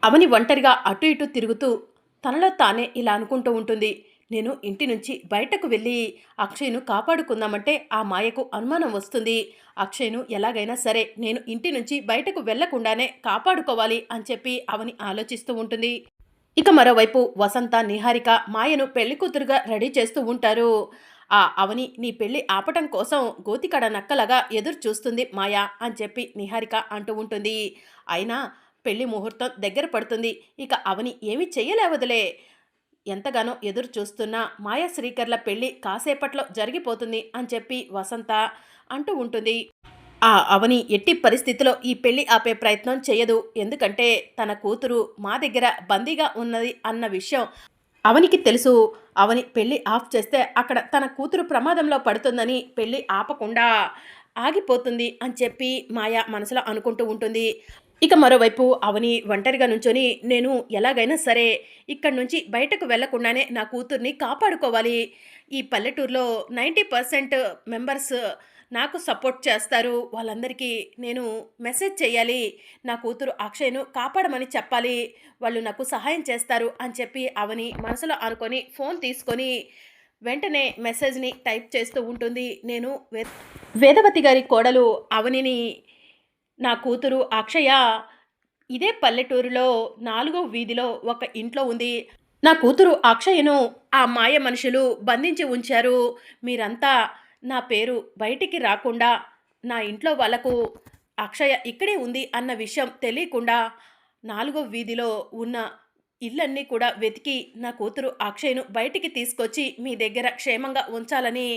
అవని ఒంటరిగా అటు ఇటు తిరుగుతూ తనలో తానే ఇలా అనుకుంటూ ఉంటుంది. నేను ఇంటి నుంచి బయటకు వెళ్ళి అక్షయ్‌ను కాపాడుకుందామంటే ఆ మాయకు అనుమానం వస్తుంది. అక్షయ్‌ను ఎలాగైనా సరే నేను ఇంటి నుంచి బయటకు వెళ్ళకుండానే కాపాడుకోవాలి అని చెప్పి అవని ఆలోచిస్తూ ఉంటుంది. ఇక మరోవైపు వసంత, నిహారిక మాయను పెళ్లికూతురుగా రెడీ చేస్తూ ఉంటారు. ఆ అవని నీ పెళ్లి ఆపటం కోసం గోతికడ నక్కలాగా ఎదురు చూస్తుంది మాయ అని చెప్పి నిహారిక అంటూ ఉంటుంది. అయినా పెళ్లి ముహూర్తం దగ్గర పడుతుంది. ఇక అవని ఏమీ చెయ్యలేవదులే. ఎంతగానో ఎదురు చూస్తున్న మాయ శ్రీకర్ల పెళ్లి కాసేపట్లో జరిగిపోతుంది అని చెప్పి వసంత అంటూ ఉంటుంది. ఆ అవని ఎట్టి పరిస్థితిలో ఈ పెళ్లి ఆపే ప్రయత్నం చేయదు. ఎందుకంటే తన కూతురు మా దగ్గర బందీగా ఉన్నది అన్న విషయం అవనికి తెలుసు. అవని పెళ్లి ఆఫ్ చేస్తే అక్కడ తన కూతురు ప్రమాదంలో పడుతుందని పెళ్లి ఆపకుండా ఆగిపోతుంది అని చెప్పి మాయ మనసులో అనుకుంటూ ఉంటుంది. ఇక మరోవైపు అవని ఒంటరిగా నుంచొని నేను ఎలాగైనా సరే ఇక్కడి నుంచి బయటకు వెళ్ళకుండానే నా కూతుర్ని కాపాడుకోవాలి. ఈ పల్లెటూరులో 90% మెంబర్స్ నాకు సపోర్ట్ చేస్తారు. వాళ్ళందరికీ నేను మెసేజ్ చేయాలి. నా కూతురు అక్షయ్‌ను కాపాడమని చెప్పాలి. వాళ్ళు నాకు సహాయం చేస్తారు అని చెప్పి అవని మనసులో అనుకొని ఫోన్ తీసుకొని వెంటనే మెసేజ్‌ని టైప్ చేస్తూ ఉంటుంది. నేను వేదవతి గారి కోడలు అవనిని నా కూతురు అక్షయ ఇదే పల్లెటూరులో 4వ వీధిలో ఒక ఇంట్లో ఉంది. నా కూతురు అక్షయను ఆ మాయ మనుషులు బంధించి ఉంచారు. మీరంతా నా పేరు బయటికి రాకుండా నా ఇంట్లో వాళ్ళకు అక్షయ ఇక్కడే ఉంది అన్న విషయం తెలియకుండా 4వ వీధిలో ఉన్న ఇళ్ళన్నీ కూడా వెతికి నా కూతురు అక్షయ్‌ను బయటికి తీసుకొచ్చి మీ దగ్గర క్షేమంగా ఉంచాలని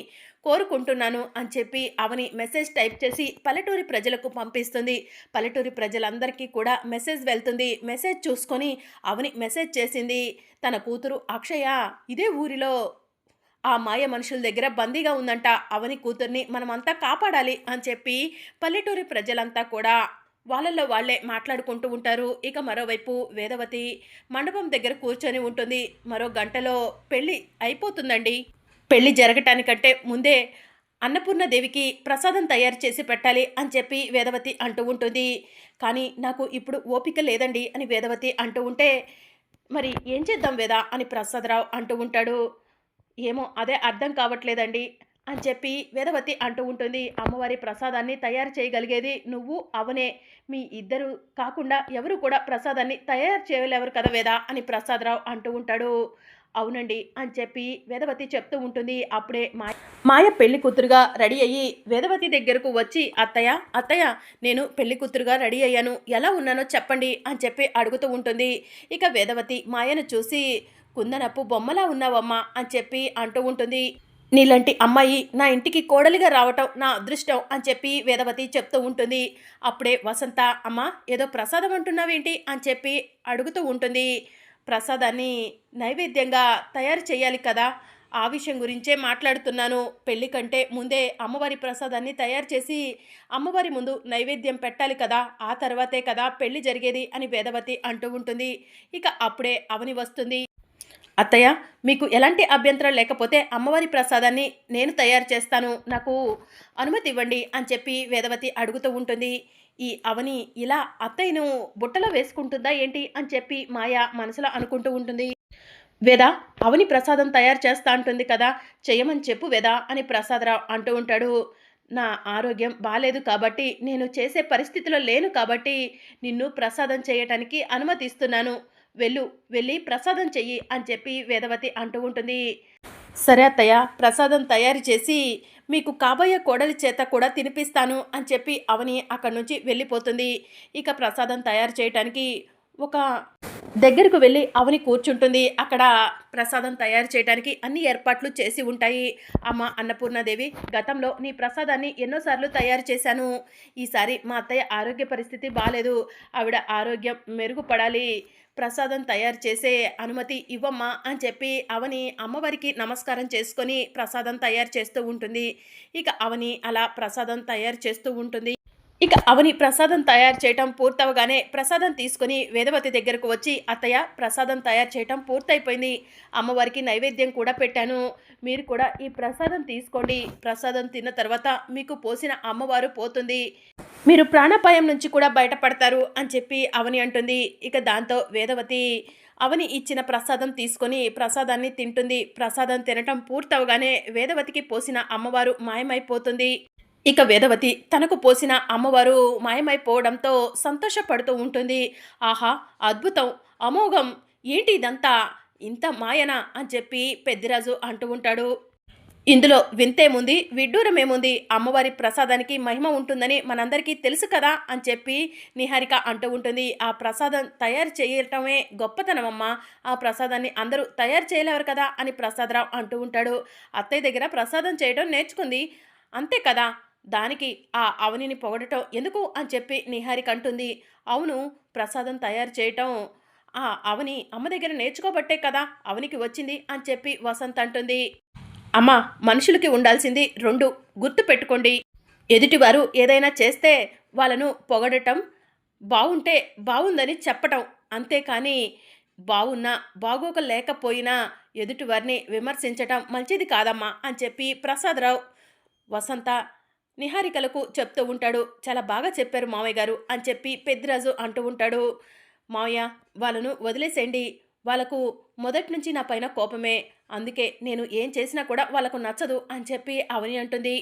కోరుకుంటున్నాను అని చెప్పి అవని మెసేజ్ టైప్ చేసి పల్లెటూరి ప్రజలకు పంపిస్తుంది. పల్లెటూరి ప్రజలందరికీ కూడా మెసేజ్ వెళ్తుంది. మెసేజ్ చూసుకొని అవని మెసేజ్ చేసింది. తన కూతురు అక్షయ ఇదే ఊరిలో ఆ మాయ మనుషుల దగ్గర బందీగా ఉందంట. అవని కూతుర్ని మనమంతా కాపాడాలి అని చెప్పి పల్లెటూరి ప్రజలంతా కూడా వాళ్ళల్లో వాళ్ళే మాట్లాడుకుంటూ ఉంటారు. ఇక మరోవైపు వేదవతి మండపం దగ్గర కూర్చొని ఉంటుంది. మరో గంటలో పెళ్లి అయిపోతుందండి. పెళ్లి జరగటానికంటే ముందే అన్నపూర్ణదేవికి ప్రసాదం తయారు చేసి పెట్టాలి అని చెప్పి వేదవతి అంటూ ఉంటుంది. కానీ నాకు ఇప్పుడు ఓపిక లేదండి అని వేదవతి అంటూ ఉంటే, మరి ఏం చేద్దాం వేద అని ప్రసాదరావు అంటూ ఉంటాడు. ఏమో అదే అర్థం కావట్లేదండి అని చెప్పి వేదవతి అంటూ ఉంటుంది. అమ్మవారి ప్రసాదాన్ని తయారు చేయగలిగేది నువ్వు అవనే. మీ ఇద్దరు కాకుండా ఎవరు కూడా ప్రసాదాన్ని తయారు చేయలేవరు కదా వేద అని ప్రసాదరావు అంటూ ఉంటాడు. అవునండి అని చెప్పి వేదవతి చెప్తూ ఉంటుంది. అప్పుడే మాయ పెళ్లి కూతురుగా రెడీ అయ్యి వేదవతి దగ్గరకు వచ్చి అత్తయ్య అత్తయ్య నేను పెళ్లి కూతురుగా రెడీ అయ్యాను, ఎలా ఉన్నానో చెప్పండి అని చెప్పి అడుగుతూ ఉంటుంది. ఇక వేదవతి మాయను చూసి కుందనపు బొమ్మలా ఉన్నావమ్మా అని చెప్పి అంటూ ఉంటుంది. నీలాంటి అమ్మాయి నా ఇంటికి కోడలిగా రావటం నా అదృష్టం అని చెప్పి వేదవతి చెప్తూ ఉంటుంది. అప్పుడే వసంత అమ్మ ఏదో ప్రసాదం అంటున్నావేంటి అని చెప్పి అడుగుతూ ఉంటుంది. ప్రసాదాన్ని నైవేద్యంగా తయారు చేయాలి కదా, ఆ విషయం గురించే మాట్లాడుతున్నాను. పెళ్లి కంటే ముందే అమ్మవారి ప్రసాదాన్ని తయారు చేసి అమ్మవారి ముందు నైవేద్యం పెట్టాలి కదా, ఆ తర్వాతే కదా పెళ్లి జరిగేది అని వేదవతి అంటూ ఉంటుంది. ఇక అప్పుడే అవని వస్తుంది. అత్తయ్య మీకు ఎలాంటి అభ్యంతరం లేకపోతే అమ్మవారి ప్రసాదాన్ని నేను తయారు చేస్తాను, నాకు అనుమతి ఇవ్వండి అని చెప్పి వేదవతి అడుగుతూ ఉంటుంది. ఈ అవని ఇలా అత్తయ్యను బుట్టలో వేసుకుంటుందా ఏంటి అని చెప్పి మాయ మనసులో అనుకుంటూ ఉంటుంది. వేద అవని ప్రసాదం తయారు చేస్తా అంటుంది కదా, చెయ్యమని చెప్పు వేద అని ప్రసాదరావు అంటూ ఉంటాడు. నా ఆరోగ్యం బాలేదు కాబట్టి నేను చేసే పరిస్థితిలో లేను కాబట్టి నిన్ను ప్రసాదం చేయటానికి అనుమతిస్తున్నాను. వెళ్ళి ప్రసాదం చెయ్యి అని చెప్పి వేదవతి అంటూ ఉంటుంది. సరే అత్తయ్య ప్రసాదం తయారు చేసి మీకు కాబోయే కోడలి చేత కూడా తినిపిస్తాను అని చెప్పి అవని అక్కడి నుంచి వెళ్ళిపోతుంది. ఇక ప్రసాదం తయారు చేయటానికి ఒక దగ్గరకు వెళ్ళి అవని కూర్చుంటుంది. అక్కడ ప్రసాదం తయారు చేయడానికి అన్ని ఏర్పాట్లు చేసి ఉంటాయి. అమ్మ అన్నపూర్ణాదేవి గతంలో నీ ప్రసాదాన్ని ఎన్నోసార్లు తయారు చేశాను. ఈసారి మా అత్తయ్య ఆరోగ్య పరిస్థితి బాలేదు, ఆవిడ ఆరోగ్యం మెరుగుపడాలి, ప్రసాదం తయారు చేసే అనుమతి ఇవ్వమ్మా అని చెప్పి అవని అమ్మవారికి నమస్కారం చేసుకొని ప్రసాదం తయారు చేస్తూ ఉంటుంది. ఇక అవని అలా ప్రసాదం తయారు చేస్తూ ఉంటుంది. ఇక అవని ప్రసాదం తయారు చేయటం పూర్తవగానే ప్రసాదం తీసుకొని వేదవతి దగ్గరకు వచ్చి, అత్తయ్య ప్రసాదం తయారు చేయటం పూర్తయిపోయింది. అమ్మవారికి నైవేద్యం కూడా పెట్టాను. మీరు కూడా ఈ ప్రసాదం తీసుకోండి. ప్రసాదం తిన్న తర్వాత మీకు పోసిన అమ్మవారు పోతుంది. మీరు ప్రాణాపాయం నుంచి కూడా బయటపడతారు అని చెప్పి అవని అంటుంది. ఇక దాంతో వేదవతి అవని ఇచ్చిన ప్రసాదం తీసుకొని ప్రసాదాన్ని తింటుంది. ప్రసాదం తినటం పూర్తవగానే వేదవతికి పోసిన అమ్మవారు మాయమైపోతుంది. ఇక వేదవతి తనకు పోసిన అమ్మవారు మాయమైపోవడంతో సంతోషపడుతూ ఉంటుంది. ఆహా! అద్భుతం! అమోఘం! ఏంటి ఇదంతా? ఇంత మాయనా అని చెప్పి పెద్దిరాజు అంటూ ఉంటాడు. ఇందులో వింతేముంది, విడ్డూరమేముంది? అమ్మవారి ప్రసాదానికి మహిమ ఉంటుందని మనందరికీ తెలుసు కదా అని చెప్పి నిహారిక అంటూ ఉంటుంది. ఆ ప్రసాదం తయారు చేయటమే గొప్పతనమమ్మా. ఆ ప్రసాదాన్ని అందరూ తయారు చేయలేరు కదా అని ప్రసాదరావు అంటూ ఉంటాడు. అత్తయ్య దగ్గర ప్రసాదం చేయడం నేర్చుకుంది అంతే కదా, దానికి ఆ అవనిని పొగడటం ఎందుకు అని చెప్పి నిహారిక అంటుంది. అవును, ప్రసాదం తయారు చేయటం ఆ అవని అమ్మ దగ్గర నేర్చుకోబట్టే కదా అవనికి వచ్చింది అని చెప్పి వసంత్ అంటుంది. అమ్మ, మనుషులకి ఉండాల్సింది రెండు, గుర్తు పెట్టుకోండి. ఎదుటివారు ఏదైనా చేస్తే వాళ్ళను పొగడటం, బాగుంటే బాగుందని చెప్పటం, అంతేకాని బాగున్నా బాగోక లేకపోయినా ఎదుటివారిని విమర్శించటం మంచిది కాదమ్మా అని చెప్పి ప్రసాదరావు వసంత నిహారికలకు చెప్తూ ఉంటాడు. చాలా బాగా చెప్పారు మావయ్య గారు అని చెప్పి పెద్దిరాజు అంటూ ఉంటాడు. మావయ్య, వాళ్ళను వదిలేసేయండి. వాళ్ళకు మొదటి నుంచి నా పైన కోపమే. అందుకే నేను ఏం చేసినా కూడా వాళ్ళకు నచ్చదు అని చెప్పి అవని అంటుంది.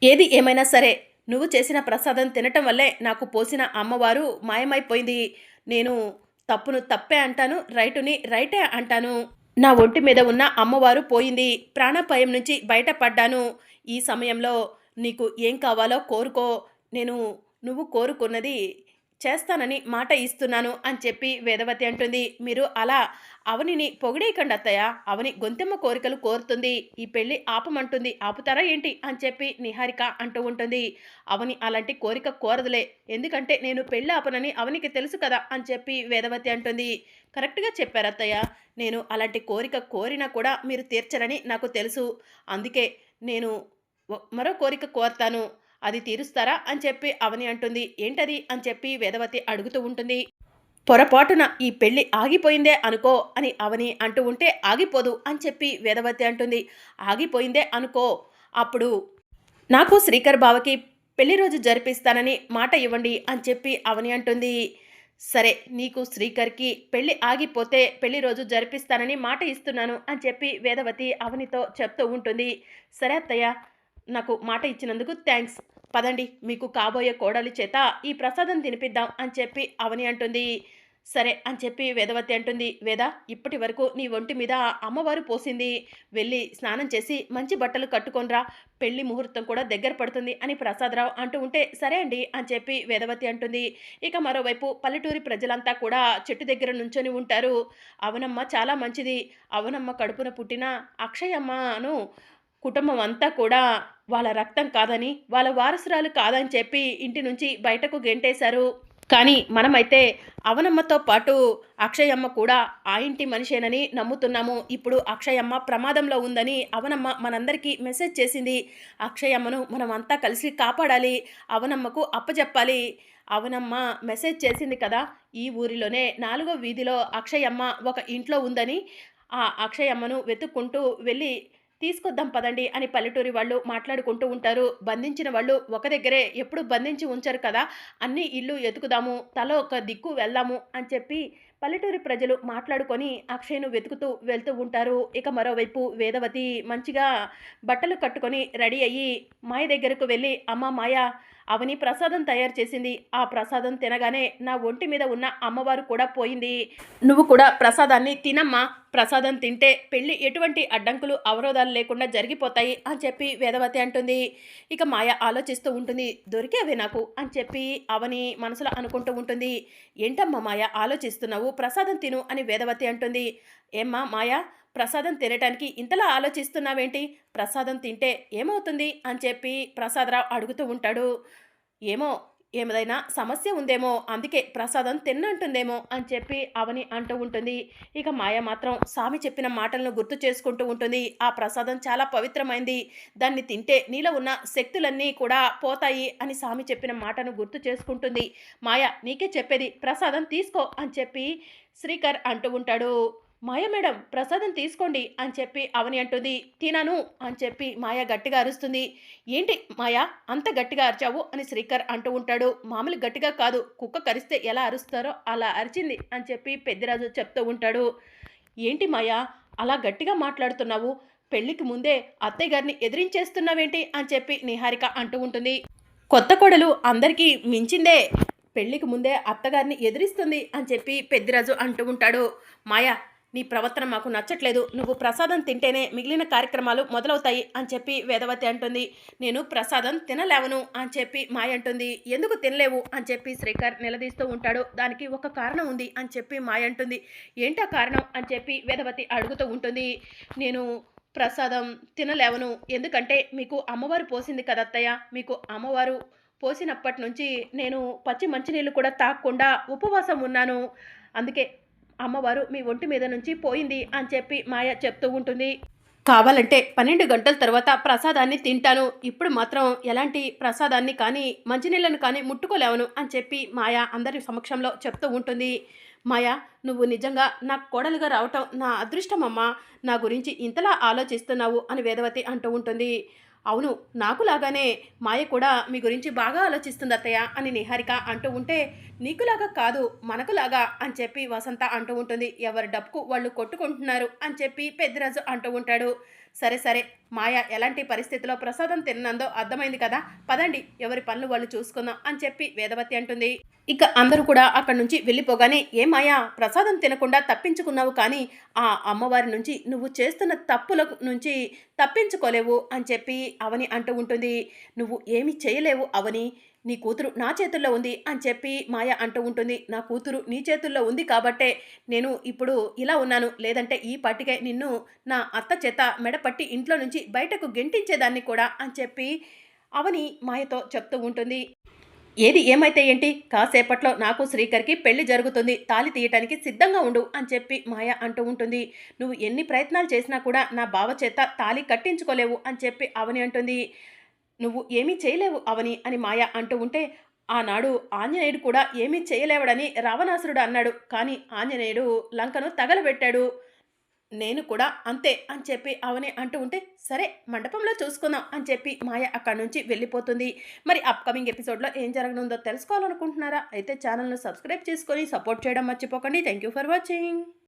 ఏది ఏమైనా సరే, నువ్వు చేసిన ప్రసాదం తినటం వల్లే నాకు పోసిన అమ్మవారు మాయమైపోయింది. నేను తప్పును తప్పే అంటాను, రైటుని రైటే అంటాను. నా ఒంటి మీద ఉన్న అమ్మవారు పోయింది. ప్రాణాపాయం నుంచి బయటపడ్డాను. ఈ సమయంలో నీకు ఏం కావాలో కోరుకో. నేను నువ్వు కోరుకున్నది చేస్తానని మాట ఇస్తున్నాను అని చెప్పి వేదవతి అంటుంది. మీరు అలా అవనిని పొగిడేయకండి అత్తయ్య. అవని గొంతెమ్మ కోరికలు కోరుతుంది. ఈ పెళ్లి ఆపమంటుంది. ఆపుతారా ఏంటి అని చెప్పి నిహారిక అంటూ ఉంటుంది. అవని అలాంటి కోరిక కోరదులే. ఎందుకంటే నేను పెళ్లి ఆపనని అవనికి తెలుసు కదా అని చెప్పి వేదవతి అంటుంది. కరెక్ట్గా చెప్పారు అత్తయ్య. నేను అలాంటి కోరిక కోరినా కూడా మీరు తీర్చరని నాకు తెలుసు. అందుకే నేను మరో కోరిక కోరతాను. అది తీరుస్తారా అని చెప్పి అవని అంటుంది. ఏంటది అని చెప్పి వేదవతి అడుగుతూ ఉంటుంది. పొరపాటున ఈ పెళ్లి ఆగిపోయిందే అనుకో అని అవని అంటూ ఉంటే, ఆగిపోదు అని చెప్పి వేదవతి అంటుంది. ఆగిపోయిందే అనుకో, అప్పుడు నాకు శ్రీకర్ బావకి పెళ్లి రోజు జరిపిస్తానని మాట ఇవ్వండి అని చెప్పి అవని అంటుంది. సరే, నీకు శ్రీకర్కి పెళ్లి ఆగిపోతే పెళ్లి రోజు జరిపిస్తానని మాట ఇస్తున్నాను అని చెప్పి వేదవతి అవనితో చెప్తూ ఉంటుంది. సరే అత్తయ్య, నాకు మాట ఇచ్చినందుకు థ్యాంక్స్. పదండి, మీకు కాబోయే కోడలి చేత ఈ ప్రసాదం తినిపిద్దాం అని చెప్పి అవని అంటుంది. సరే అని చెప్పి వేదవతి అంటుంది. వేద, ఇప్పటి వరకు నీ ఒంటి మీద అమ్మవారు పోసింది. వెళ్ళి స్నానం చేసి మంచి బట్టలు కట్టుకొనిరా. పెళ్లి ముహూర్తం కూడా దగ్గర పడుతుంది అని ప్రసాదరావు అంటూ ఉంటే, సరే అండి అని చెప్పి వేదవతి అంటుంది. ఇక మరోవైపు పల్లెటూరి ప్రజలంతా కూడా చెట్టు దగ్గర నుంచొని ఉంటారు. అవనమ్మ చాలా మంచిది. అవనమ్మ కడుపున పుట్టిన అక్షయమ్మను కుటుంబం అంతా కూడా వాళ్ళ రక్తం కాదని, వాళ్ళ వారసురాలు కాదని చెప్పి ఇంటి నుంచి బయటకు గెంటేశారు. కానీ మనమైతే అవనమ్మతో పాటు అక్షయమ్మ కూడా ఆ ఇంటి మనిషేనని నమ్ముతున్నాము. ఇప్పుడు అక్షయమ్మ ప్రమాదంలో ఉందని అవనమ్మ మనందరికీ మెసేజ్ చేసింది. అక్షయమ్మను మనం అంతా కలిసి కాపాడాలి. అవనమ్మకు అప్పజెప్పాలి. అవనమ్మ మెసేజ్ చేసింది కదా, ఈ ఊరిలోనే 4వ వీధిలో అక్షయమ్మ ఒక ఇంట్లో ఉందని. ఆ అక్షయమ్మను వెతుక్కుంటూ వెళ్ళి తీసుకొద్దాం పదండి అని పల్లెటూరి వాళ్ళు మాట్లాడుకుంటూ ఉంటారు. బంధించిన వాళ్ళు ఒక దగ్గరే ఎప్పుడు బంధించి ఉంచరు కదా, అన్ని ఇల్లు ఎతుకుదాము, తలో ఒక దిక్కు వెళ్దాము అని చెప్పి పల్లెటూరి ప్రజలు మాట్లాడుకొని అక్షయ్ను వెతుకుతూ వెళ్తూ ఉంటారు. ఇక మరోవైపు వేదవతి మంచిగా బట్టలు కట్టుకొని రెడీ అయ్యి మాయ దగ్గరకు వెళ్ళి, అమ్మ మాయ, అవని ప్రసాదం తయారు చేసింది. ఆ ప్రసాదం తినగానే నా ఒంటి మీద ఉన్న అమ్మవారు కూడా పోయింది. నువ్వు కూడా ప్రసాదాన్ని తినమ్మా. ప్రసాదం తింటే పెళ్లి ఎటువంటి అడ్డంకులు అవరోధాలు లేకుండా జరిగిపోతాయి అని చెప్పి వేదవతి అంటుంది. ఇక మాయ ఆలోచిస్తూ ఉంటుంది. దొరికేవే నాకు అని చెప్పి అవని మనసులో అనుకుంటూ ఉంటుంది. ఏంటమ్మా మాయ ఆలోచిస్తున్నావు, ప్రసాదం తిను అని వేదవతి అంటుంది. ఏమ్మా మాయ, ప్రసాదం తినటానికి ఇంతలా ఆలోచిస్తున్నావేంటి? ప్రసాదం తింటే ఏమవుతుంది అని చెప్పి ప్రసాదరావు అడుగుతూ ఉంటాడు. ఏమో, ఏమైనా సమస్య ఉందేమో, అందుకే ప్రసాదం తిన్నంటుందేమో అని చెప్పి అవని అంటూ ఉంటుంది. ఇక మాయ మాత్రం స్వామి చెప్పిన మాటలను గుర్తు చేసుకుంటూ ఉంటుంది. ఆ ప్రసాదం చాలా పవిత్రమైంది, దాన్ని తింటే నీలో ఉన్న శక్తులన్నీ కూడా పోతాయి అని స్వామి చెప్పిన మాటను గుర్తు చేసుకుంటుంది. మాయ, నీకే చెప్పేది, ప్రసాదం తీసుకో అని చెప్పి శ్రీకర్ అంటూ ఉంటాడు. మాయ మేడం, ప్రసాదం తీసుకోండి అని చెప్పి అవని అంటుంది. తినను అని చెప్పి మాయ గట్టిగా అరుస్తుంది. ఏంటి మాయ, అంత గట్టిగా అరిచావు అని శ్రీకర్ అంటూ ఉంటాడు. మామూలు గట్టిగా కాదు, కుక్క కరిస్తే ఎలా అరుస్తారో అలా అరిచింది అని చెప్పి పెద్దిరాజు చెప్తూ ఉంటాడు. ఏంటి మాయ, అలా గట్టిగా మాట్లాడుతున్నావు, పెళ్లికి ముందే అత్తయ్య గారిని ఎదిరించేస్తున్నావేంటి అని చెప్పి నిహారిక అంటూ ఉంటుంది. కొత్త కోడలు అందరికీ మించిందే, పెళ్లికి ముందే అత్తగారిని ఎదిరిస్తుంది అని చెప్పి పెద్దిరాజు అంటూ ఉంటాడు. మాయ, నీ ప్రవర్తన మాకు నచ్చట్లేదు, నువ్వు ప్రసాదం తింటేనే మిగిలిన కార్యక్రమాలు మొదలవుతాయి అని చెప్పి వేదవతి అంటుంది. నేను ప్రసాదం తినలేవను అని చెప్పి మాయ అంటుంది. ఎందుకు తినలేవు అని చెప్పి శ్రీకర్ నిలదీస్తూ ఉంటాడు. దానికి ఒక కారణం ఉంది అని చెప్పి మాయ అంటుంది. ఏంటా కారణం అని చెప్పి వేదవతి అడుగుతూ ఉంటుంది. నేను ప్రసాదం తినలేవను, ఎందుకంటే మీకు అమ్మవారు పోసింది కదా అత్తయ్య, మీకు అమ్మవారు పోసినప్పటి నుంచి నేను పచ్చి మంచినీళ్ళు కూడా తాగకుండా ఉపవాసం ఉన్నాను, అందుకే అమ్మవారు మీ ఒంటి మీద నుంచి పోయింది అని చెప్పి మాయ చెప్తూ ఉంటుంది. కావాలంటే 12 గంటల తర్వాత ప్రసాదాన్ని తింటాను, ఇప్పుడు మాత్రం ఎలాంటి ప్రసాదాన్ని కానీ మంచినీళ్ళను కానీ ముట్టుకోలేవను అని చెప్పి మాయ అందరి సమక్షంలో చెప్తూ ఉంటుంది. మాయ, నువ్వు నిజంగా నా కోడలుగా రావటం నా అదృష్టమమ్మా, నా గురించి ఇంతలా ఆలోచిస్తున్నావు అని వేదవతి అంటూ ఉంటుంది. అవును, నాకులాగానే మాయ కూడా మీ గురించి బాగా ఆలోచిస్తుంది అత్తయ్య అని నిహారిక అంటూ ఉంటే, నీకులాగా కాదు మనకులాగా అని చెప్పి వసంత అంటూ ఉంటుంది. ఎవరి డబ్బుకు వాళ్ళు కొట్టుకుంటున్నారు అని చెప్పి పెద్దిరాజు అంటూ ఉంటాడు. సరే సరే, మాయ ఎలాంటి పరిస్థితిలో ప్రసాదం తిన్నందో అర్థమైంది కదా, పదండి ఎవరి పనులు వాళ్ళు చూసుకుందాం అని చెప్పి వేదవతి అంటుంది. ఇక అందరూ కూడా అక్కడి నుంచి వెళ్ళిపోగానే, ఏ మాయా, ప్రసాదం తినకుండా తప్పించుకున్నావు, కానీ ఆ అమ్మవారి నుంచి నువ్వు చేస్తున్న తప్పుల నుంచి తప్పించుకోలేవు అని చెప్పి అవని అంటూ ఉంటుంది. నువ్వు ఏమి చేయలేవు అవని, నీ కూతురు నా చేతుల్లో ఉంది అని చెప్పి మాయ అంటూ ఉంటుంది. నా కూతురు నీ చేతుల్లో ఉంది కాబట్టే నేను ఇప్పుడు ఇలా ఉన్నాను, లేదంటే ఈ పాటికే నిన్ను నా అత్త చేత మెడపట్టి ఇంట్లో నుంచి బయటకు గెంటించేదాన్ని కూడా అని చెప్పి అవని మాయతో చెప్తూ ఉంటుంది. ఏది ఏమైతే ఏంటి, కాసేపట్లో నాకు శ్రీకర్కి పెళ్లి జరుగుతుంది, తాళి తీయటానికి సిద్ధంగా ఉండు అని చెప్పి మాయ అంటూ ఉంటుంది. నువ్వు ఎన్ని ప్రయత్నాలు చేసినా కూడా నా బావ చేత తాళి కట్టించుకోలేవు అని చెప్పి అవని అంటుంది. నువ్వు ఏమీ చేయలేవు అవని అని మాయ అంటూ ఉంటే, ఆనాడు ఆంజనేయుడు కూడా ఏమీ చేయలేవడని రావణాసురుడు అన్నాడు, కానీ ఆంజనేయుడు లంకను తగలబెట్టాడు, నేను కూడా అంతే అని చెప్పి అవని అంటూ ఉంటే, సరే మండపంలో చూసుకుందాం అని చెప్పి మాయ అక్కడి నుంచి వెళ్ళిపోతుంది. మరి అప్కమింగ్ ఎపిసోడ్లో ఏం జరగనుందో తెలుసుకోవాలనుకుంటున్నారా? అయితే ఛానల్ను సబ్స్క్రైబ్ చేసుకొని సపోర్ట్ చేయడం మర్చిపోకండి. Thank you for watching.